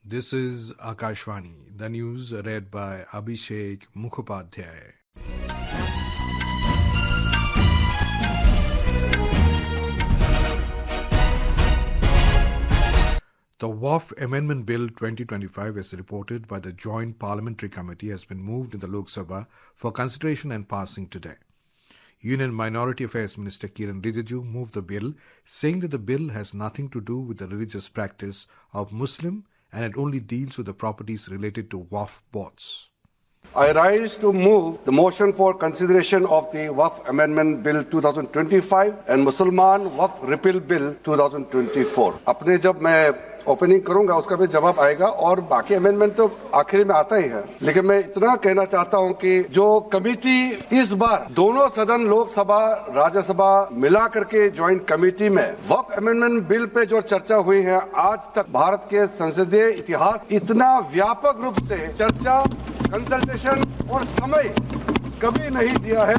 This is Akashvani, the news read by Abhishek Mukhopadhyay. The Waqf Amendment Bill 2025, as reported by the Joint Parliamentary Committee, has been moved in the Lok Sabha for consideration and passing today. Union Minority Affairs Minister Kiran Rijiju moved the bill, saying that the bill has nothing to do with the religious practice of Muslim and it only deals with the properties related to Waqf boards. I rise to move the motion for consideration of the Waqf Amendment Bill 2025 and Mussalman Waqf Repeal Bill 2024. अपने जब मैं opening करूंगा उसका भी जवाब आएगा और बाकी अमेंडमेंट तो आखिरी में आता ही है, लेकिन मैं इतना कहना चाहता हूं कि जो कमेटी इस बार दोनों सदन लोकसभा राज्यसभा मिला करके ज्वाइंट कमेटी में वक्फ अमेंडमेंट बिल पे जो चर्चा हुई है, आज तक भारत के संसदीय इतिहास इतना व्यापक रूप से चर्चा, कंसल्टेशन और समय कभी नहीं दिया है।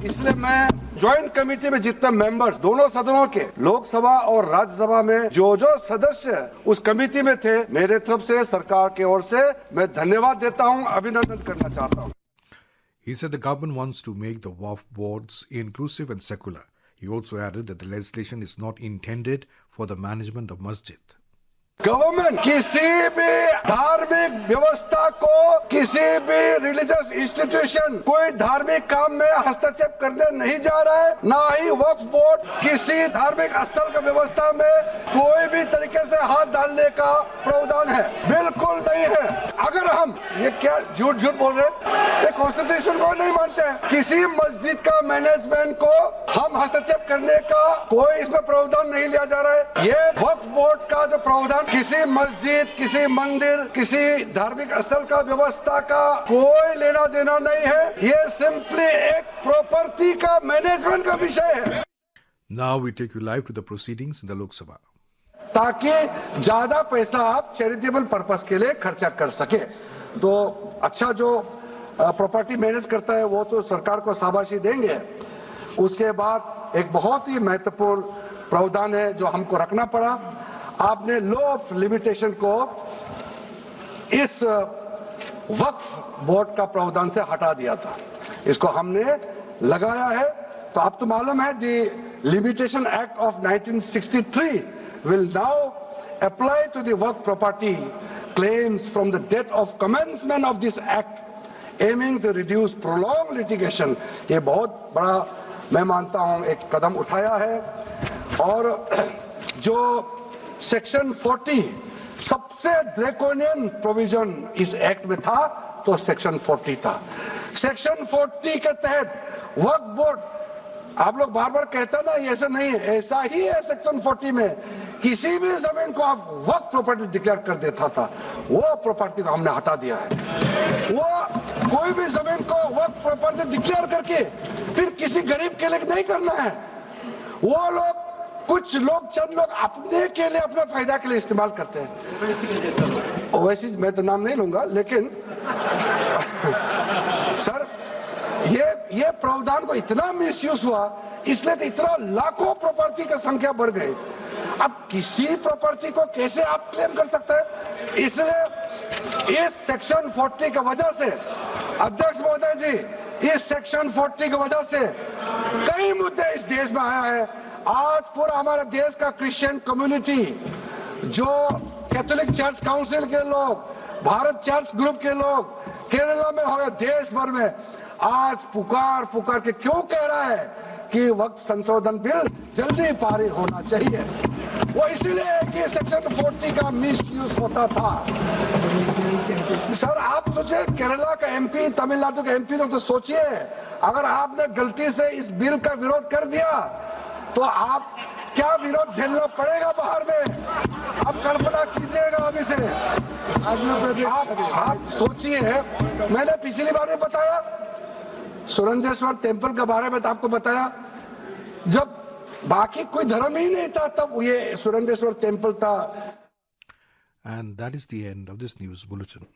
इसलिए मैं ज्वाइंट कमेटी में जितने मेंबर्स दोनों सदनों के लोकसभा और राज्यसभा में जो सदस्य उस कमेटी में थे, मेरे तरफ से सरकार की ओर से मैं धन्यवाद देता हूं, अभिनंदन करना चाहता हूं। He said the government wants to make the Waqf boards inclusive and secular. He also added that the legislation is not intended for the management of masjid. Government किसी भी धार्मिक व्यवस्था को, किसी भी रिलीजियस इंस्टीट्यूशन, कोई धार्मिक काम में हस्तक्षेप करने नहीं जा रहा है। ना ही वक्फ बोर्ड किसी धार्मिक स्थल का व्यवस्था में कोई भी तरीके से हाथ डालने का प्रावधान है, बिल्कुल नहीं है। अगर हम ये क्या झूठ बोल रहे हैं, ये कॉन्स्टिट्यूशन को नहीं मानते हैं। किसी मस्जिद का मैनेजमेंट को हम हस्तक्षेप करने का कोई इसमें प्रावधान नहीं लिया जा रहा है। ये वक्फ बोर्ड का जो प्रावधान किसी मस्जिद, किसी मंदिर, किसी धार्मिक स्थल का व्यवस्था का कोई लेना देना नहीं है। ये सिंपली एक प्रॉपर्टी का मैनेजमेंट का विषय है। Now we take you live to the proceedings in the Lok Sabha. ताकि ज्यादा पैसा आप चैरिटेबल पर्पस के लिए खर्चा कर सके। तो अच्छा जो प्रॉपर्टी मैनेज करता है वो तो सरकार को शाबाशी देंगे। उसके बाद एक बहुत ही महत्वपूर्ण प्रावधान है जो हमको रखना पड़ा। आपने लॉ ऑफ लिमिटेशन को इस वक्फ बोर्ड का प्रावधान से हटा दिया था, इसको हमने लगाया है। तो आप तो मालूम है the limitation act of 1963 will now apply to the Waqf property claims from the date of commencement of this act aiming to reduce prolong litigation. ये बहुत बड़ा मैं मानता हूं एक कदम उठाया है। और जो सेक्शन 40 सबसे ड्रैकोनियन प्रोविजन इस एक्ट में था, तो सेक्शन 40 था। सेक्शन 40 के तहत वक्फ बोर्ड, आप लोग बार बार कहते हैं ना ये ऐसा नहीं है, ऐसा ही है। सेक्शन 40 में किसी भी जमीन को आप वक्फ प्रॉपर्टी डिक्लेयर कर देता था, वो प्रॉपर्टी को हमने हटा दिया है। वो कोई भी जमीन को वक्फ प्रॉपर्टी डिक्लेयर करके फिर किसी गरीब के लिए नहीं करना है। वो लोग कुछ लोग, चंद लोग अपने के लिए, अपने फायदा के लिए इस्तेमाल करते हैं। वैसे मैं तो नाम नहीं लूंगा, लेकिन सर ये प्रावधान को इतना मिसयूज हुआ, इसलिए तो इतना लाखों प्रॉपर्टी का संख्या बढ़ गई। अब किसी प्रॉपर्टी को कैसे आप क्लेम कर सकते हैं? इसलिए इस सेक्शन 40 की वजह से, अध्यक्ष महोदय जी, इस सेक्शन 40 की वजह से कई मुद्दे इस देश में आया है। आज पूरा हमारे देश का क्रिश्चियन कम्युनिटी, जो कैथोलिक चर्च काउंसिल के लोग, भारत चर्च ग्रुप के लोग, केरला में हो, देश भर में आज पुकार के क्यों कह रहा है कि वक्त संशोधन बिल जल्दी पारित होना चाहिए। वो इसलिए कि सेक्शन 40 का मिसयूज होता था। सर आप सोचिए, केरला का एमपी, तमिलनाडु का एमपी लोग तो सोचिए, अगर आपने गलती से इस बिल का विरोध कर दिया तो आप क्या विरोध झेलना पड़ेगा बाहर में। अब कल्पना कीजिएगा अभी से, आप सोचिए। मैंने पिछली बार में बताया सुरेंद्रेश्वर टेम्पल के बारे में, तो आपको बताया जब बाकी कोई धर्म ही नहीं था तब ये सुरेंद्रेश्वर टेम्पल था। And that is the end of this news bulletin.